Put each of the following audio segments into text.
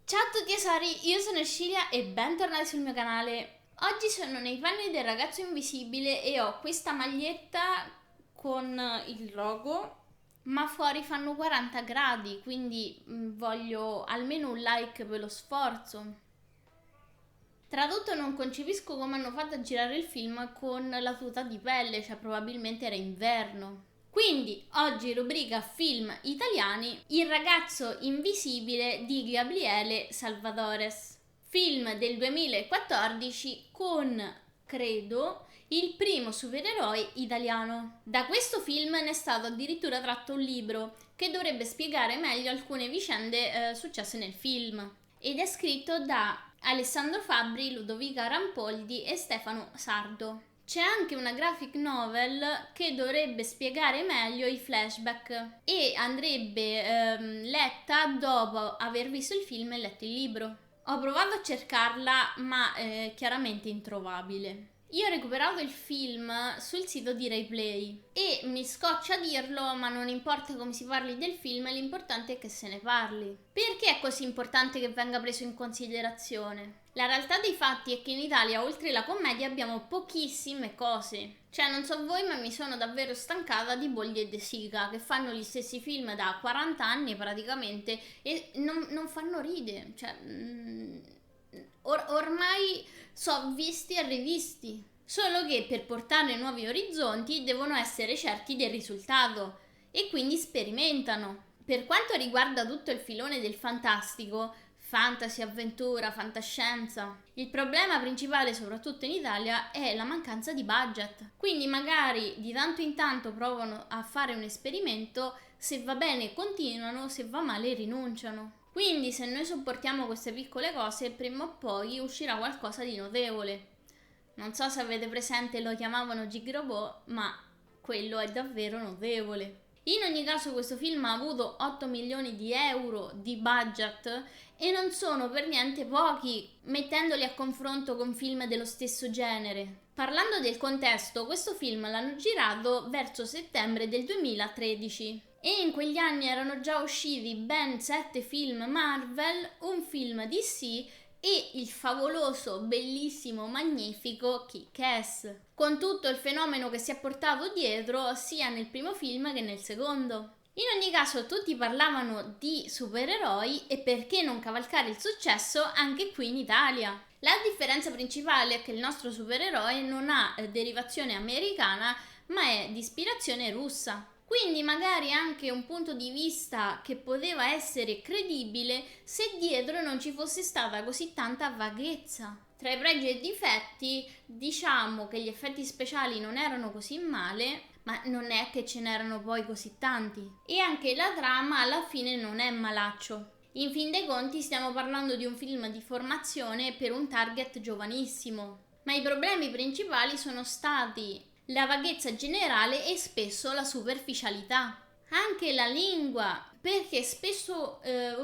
Ciao a tutti tesori, io sono Scilia e bentornati sul mio canale. Oggi sono nei panni del ragazzo invisibile e ho questa maglietta con il logo, ma fuori fanno 40 gradi, quindi voglio almeno un like per lo sforzo. Tradotto, non concepisco come hanno fatto a girare il film con la tuta di pelle, cioè probabilmente era inverno. Quindi oggi rubrica film italiani, Il ragazzo invisibile di Gabriele Salvadores, film del 2014 con, credo, il primo supereroe italiano. Da questo film ne è stato addirittura tratto un libro che dovrebbe spiegare meglio alcune vicende successe nel film ed è scritto da Alessandro Fabbri, Ludovica Rampoldi e Stefano Sardo. C'è anche una graphic novel che dovrebbe spiegare meglio i flashback e andrebbe letta dopo aver visto il film e letto il libro. Ho provato a cercarla, ma chiaramente introvabile. Io ho recuperato il film sul sito di RaiPlay e mi scoccia dirlo, ma non importa come si parli del film, l'importante è che se ne parli. Perché è così importante che venga preso in considerazione? La realtà dei fatti è che in Italia, oltre la commedia, abbiamo pochissime cose. Cioè, non so voi, ma mi sono davvero stancata di Boldi e De Sica, che fanno gli stessi film da 40 anni praticamente e non fanno ridere. Cioè, ormai so visti e rivisti. Solo che per portare nuovi orizzonti devono essere certi del risultato e quindi sperimentano. Per quanto riguarda tutto il filone del fantastico, fantasy, avventura, fantascienza, il problema principale, soprattutto in Italia, è la mancanza di budget. Quindi magari di tanto in tanto provano a fare un esperimento, se va bene continuano, se va male rinunciano. Quindi se noi sopportiamo queste piccole cose, prima o poi uscirà qualcosa di notevole. Non so se avete presente, lo chiamavano Gig Robot, ma quello è davvero notevole. In ogni caso questo film ha avuto 8 milioni di euro di budget e non sono per niente pochi, mettendoli a confronto con film dello stesso genere. Parlando del contesto, questo film l'hanno girato verso settembre del 2013 e in quegli anni erano già usciti ben 7 film Marvel, un film DC e il favoloso, bellissimo, magnifico Kick-Ass, con tutto il fenomeno che si è portato dietro sia nel primo film che nel secondo. In ogni caso tutti parlavano di supereroi e perché non cavalcare il successo anche qui in Italia. La differenza principale è che il nostro supereroe non ha derivazione americana ma è di ispirazione russa. Quindi magari anche un punto di vista che poteva essere credibile se dietro non ci fosse stata così tanta vaghezza. Tra i pregi e i difetti, diciamo che gli effetti speciali non erano così male, ma non è che ce n'erano poi così tanti. E anche la trama alla fine non è malaccio. In fin dei conti stiamo parlando di un film di formazione per un target giovanissimo. Ma i problemi principali sono stati la vaghezza generale e spesso la superficialità. Anche la lingua, perché spesso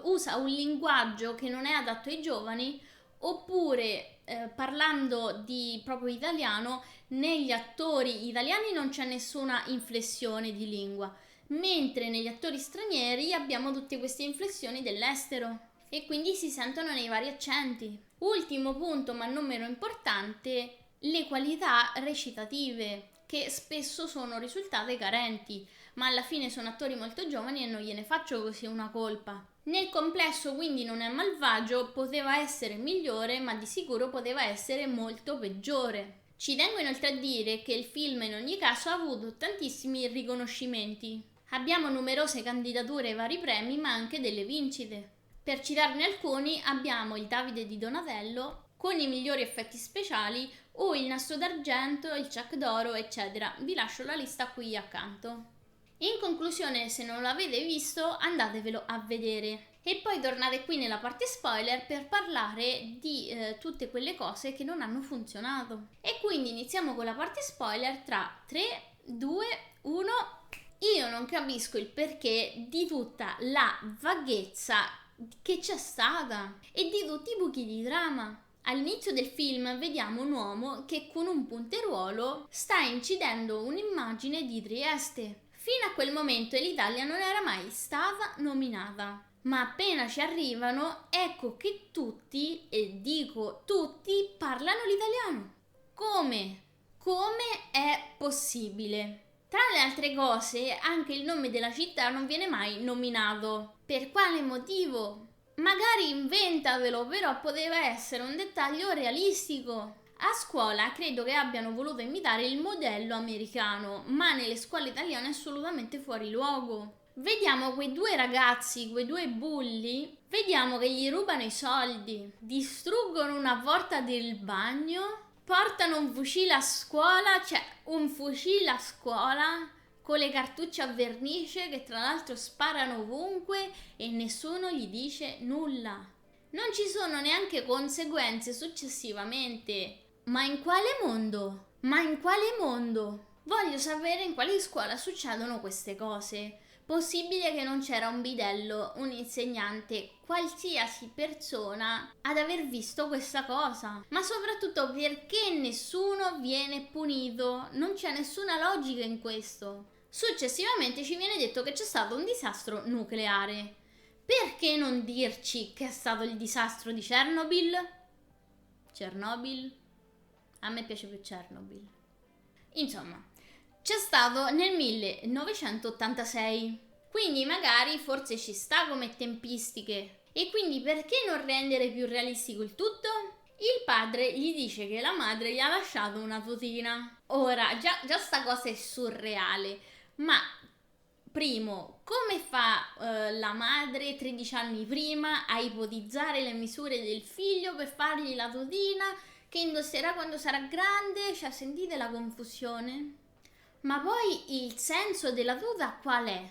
usa un linguaggio che non è adatto ai giovani, oppure parlando di proprio italiano, negli attori italiani non c'è nessuna inflessione di lingua, mentre negli attori stranieri abbiamo tutte queste inflessioni dell'estero e quindi si sentono nei vari accenti. Ultimo punto, ma non meno importante, le qualità recitative, che spesso sono risultate carenti, ma alla fine sono attori molto giovani e non gliene faccio così una colpa. Nel complesso quindi non è malvagio, poteva essere migliore, ma di sicuro poteva essere molto peggiore. Ci tengo inoltre a dire che il film in ogni caso ha avuto tantissimi riconoscimenti. Abbiamo numerose candidature ai vari premi, ma anche delle vincite. Per citarne alcuni abbiamo il Davide di Donatello con i migliori effetti speciali o il Nastro d'Argento, il Chuck d'Oro, eccetera. Vi lascio la lista qui accanto. In conclusione, se non l'avete visto, andatevelo a vedere. E poi tornate qui nella parte spoiler per parlare di tutte quelle cose che non hanno funzionato. E quindi iniziamo con la parte spoiler tra 3, 2, 1. Io non capisco il perché di tutta la vaghezza che c'è stata e di tutti i buchi di trama. All'inizio del film vediamo un uomo che con un punteruolo sta incidendo un'immagine di Trieste. Fino a quel momento l'Italia non era mai stata nominata. Ma appena ci arrivano, ecco che tutti, e dico tutti, parlano l'italiano. Come? Come è possibile? Tra le altre cose, anche il nome della città non viene mai nominato. Per quale motivo? Magari inventavelo, però poteva essere un dettaglio realistico. A scuola credo che abbiano voluto imitare il modello americano, ma nelle scuole italiane è assolutamente fuori luogo. Vediamo quei due ragazzi, quei due bulli, vediamo che gli rubano i soldi, distruggono una porta del bagno, portano un fucile a scuola, cioè un fucile a scuola con le cartucce a vernice che tra l'altro sparano ovunque e nessuno gli dice nulla. Non ci sono neanche conseguenze successivamente. Ma in quale mondo? Ma in quale mondo? Voglio sapere in quale scuola succedono queste cose. Possibile che non c'era un bidello, un insegnante, qualsiasi persona ad aver visto questa cosa. Ma soprattutto perché nessuno viene punito? Non c'è nessuna logica in questo. Successivamente ci viene detto che c'è stato un disastro nucleare. Perché non dirci che è stato il disastro di Chernobyl? Chernobyl? A me piace più Chernobyl. Insomma, c'è stato nel 1986. Quindi magari forse ci sta come tempistiche. E quindi perché non rendere più realistico il tutto? Il padre gli dice che la madre gli ha lasciato una tutina. Ora, già sta cosa è surreale. Ma, primo, come fa la madre 13 anni prima a ipotizzare le misure del figlio per fargli la tutina che indosserà quando sarà grande? Cioè, sentite la confusione? Ma poi il senso della tuta qual è?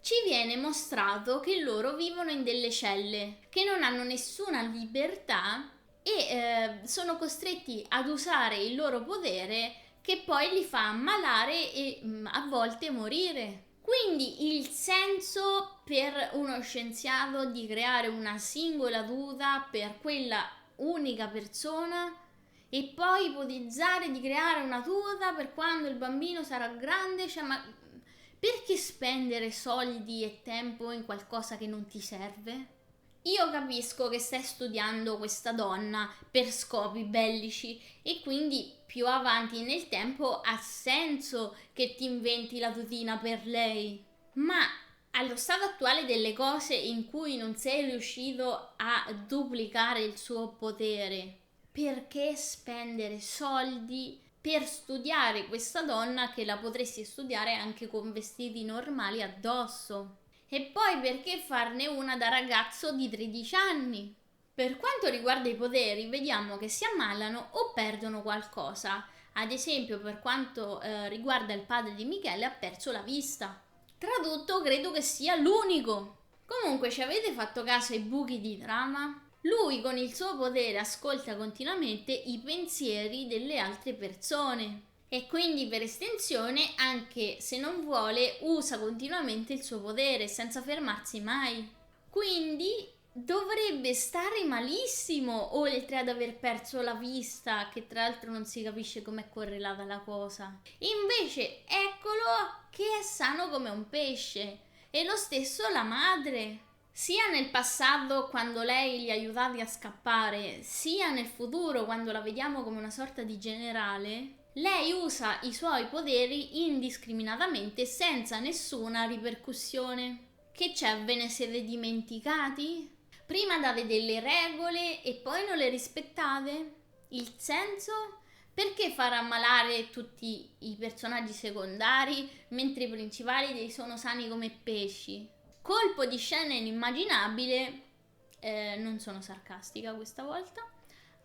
Ci viene mostrato che loro vivono in delle celle, che non hanno nessuna libertà e sono costretti ad usare il loro potere che poi li fa ammalare e a volte morire. Quindi il senso per uno scienziato di creare una singola tuta per quella unica persona e poi ipotizzare di creare una tuta per quando il bambino sarà grande, cioè, ma perché spendere soldi e tempo in qualcosa che non ti serve? Io capisco che stai studiando questa donna per scopi bellici e quindi più avanti nel tempo ha senso che ti inventi la tutina per lei. Ma allo stato attuale delle cose in cui non sei riuscito a duplicare il suo potere, perché spendere soldi per studiare questa donna che la potresti studiare anche con vestiti normali addosso? E poi perché farne una da ragazzo di 13 anni? Per quanto riguarda i poteri, vediamo che si ammalano o perdono qualcosa. Ad esempio, per quanto riguarda il padre di Michele, ha perso la vista. Tradotto, credo che sia l'unico. Comunque, ci avete fatto caso ai buchi di trama? Lui con il suo potere ascolta continuamente i pensieri delle altre persone e quindi per estensione, anche se non vuole, usa continuamente il suo potere senza fermarsi mai. Quindi dovrebbe stare malissimo, oltre ad aver perso la vista, che tra l'altro non si capisce com'è correlata la cosa. Invece eccolo che è sano come un pesce. E lo stesso la madre. Sia nel passato quando lei li ha aiutati a scappare, sia nel futuro quando la vediamo come una sorta di generale, lei usa i suoi poteri indiscriminatamente senza nessuna ripercussione. Che c'è, ve ne siete dimenticati? Prima date delle regole e poi non le rispettate? Il senso? Perché far ammalare tutti i personaggi secondari mentre i principali sono sani come pesci? Colpo di scena inimmaginabile, non sono sarcastica questa volta.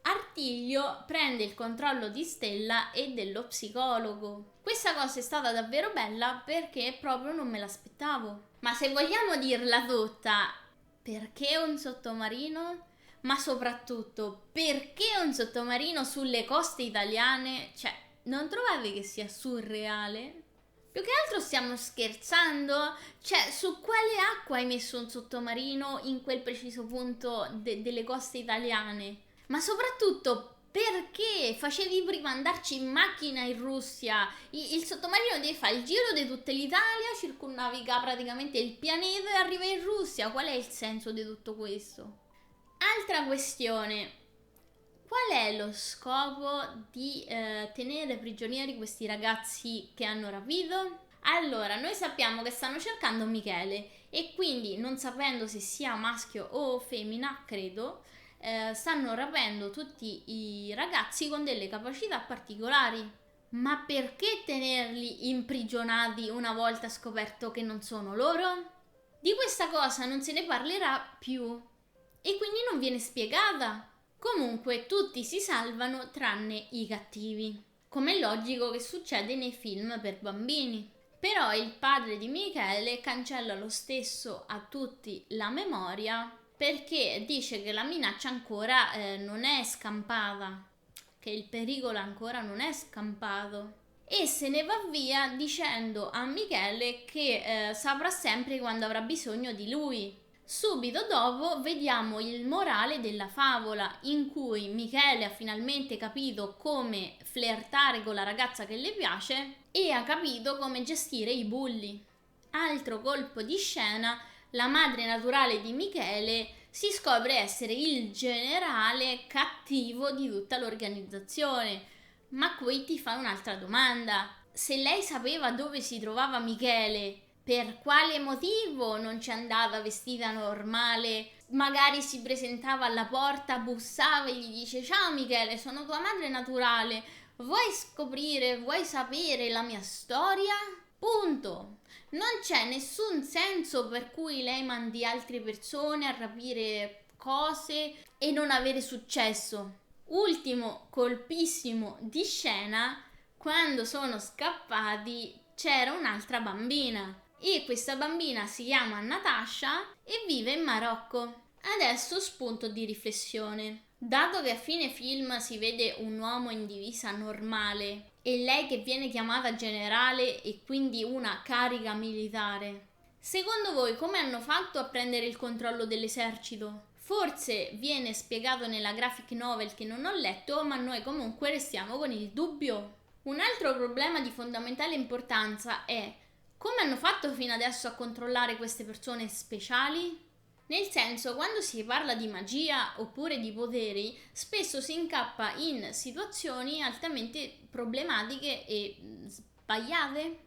Artiglio prende il controllo di Stella e dello psicologo. Questa cosa è stata davvero bella perché proprio non me l'aspettavo. Ma se vogliamo dirla tutta, perché un sottomarino? Ma soprattutto, perché un sottomarino sulle coste italiane? Cioè, non trovate che sia surreale? Più che altro stiamo scherzando? Cioè, su quale acqua hai messo un sottomarino in quel preciso punto delle coste italiane? Ma soprattutto, Perché facevi prima andarci in macchina in Russia? Il sottomarino deve fare il giro di tutta l'Italia, circumnaviga praticamente il pianeta e arriva in Russia. Qual è il senso di tutto questo? Altra questione. Qual è lo scopo di tenere prigionieri questi ragazzi che hanno rapito? Allora, noi sappiamo che stanno cercando Michele e quindi, non sapendo se sia maschio o femmina, credo, stanno rapendo tutti i ragazzi con delle capacità particolari. Ma perché tenerli imprigionati una volta scoperto che non sono loro? Di questa cosa non se ne parlerà più e quindi non viene spiegata. Comunque tutti si salvano tranne i cattivi, come è logico che succede nei film per bambini. Però il padre di Michele cancella lo stesso a tutti la memoria perché dice che la minaccia ancora non è scampata, che il pericolo ancora non è scampato. E se ne va via dicendo a Michele che saprà sempre quando avrà bisogno di lui. Subito dopo vediamo il morale della favola, in cui Michele ha finalmente capito come flirtare con la ragazza che le piace e ha capito come gestire i bulli. Altro colpo di scena, la madre naturale di Michele si scopre essere il generale cattivo di tutta l'organizzazione. Ma qui ti fa un'altra domanda. Se lei sapeva dove si trovava Michele, per quale motivo non ci andava vestita normale? Magari si presentava alla porta, bussava e gli dice: ciao Michele, sono tua madre naturale, vuoi scoprire, vuoi sapere la mia storia? Punto. Non c'è nessun senso per cui lei mandi altre persone a rapire cose e non avere successo. Ultimo colpissimo di scena, quando sono scappati c'era un'altra bambina e questa bambina si chiama Natasha e vive in Marocco. Adesso spunto di riflessione. Dato che a fine film si vede un uomo in divisa normale e lei che viene chiamata generale e quindi una carica militare, secondo voi come hanno fatto a prendere il controllo dell'esercito? Forse viene spiegato nella graphic novel che non ho letto, ma noi comunque restiamo con il dubbio. Un altro problema di fondamentale importanza è: come hanno fatto fino adesso a controllare queste persone speciali? Nel senso, quando si parla di magia oppure di poteri, spesso si incappa in situazioni altamente problematiche e sbagliate.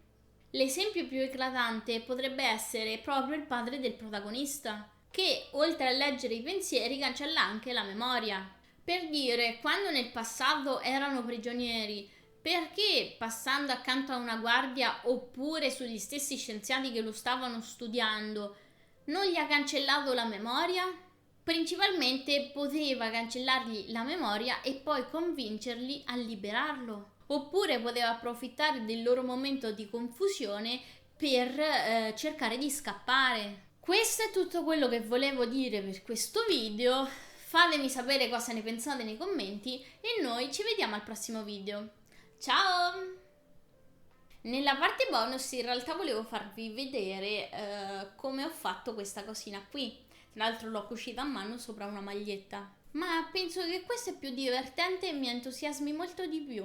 L'esempio più eclatante potrebbe essere proprio il padre del protagonista, che oltre a leggere i pensieri cancella anche la memoria. Per dire, quando nel passato erano prigionieri, perché passando accanto a una guardia oppure sugli stessi scienziati che lo stavano studiando non gli ha cancellato la memoria? Principalmente poteva cancellargli la memoria e poi convincerli a liberarlo. Oppure poteva approfittare del loro momento di confusione per cercare di scappare. Questo è tutto quello che volevo dire per questo video. Fatemi sapere cosa ne pensate nei commenti e noi ci vediamo al prossimo video. Ciao! Nella parte bonus in realtà volevo farvi vedere come ho fatto questa cosina qui. Tra l'altro l'ho cucita a mano sopra una maglietta. Ma penso che questo è più divertente e mi entusiasmi molto di più.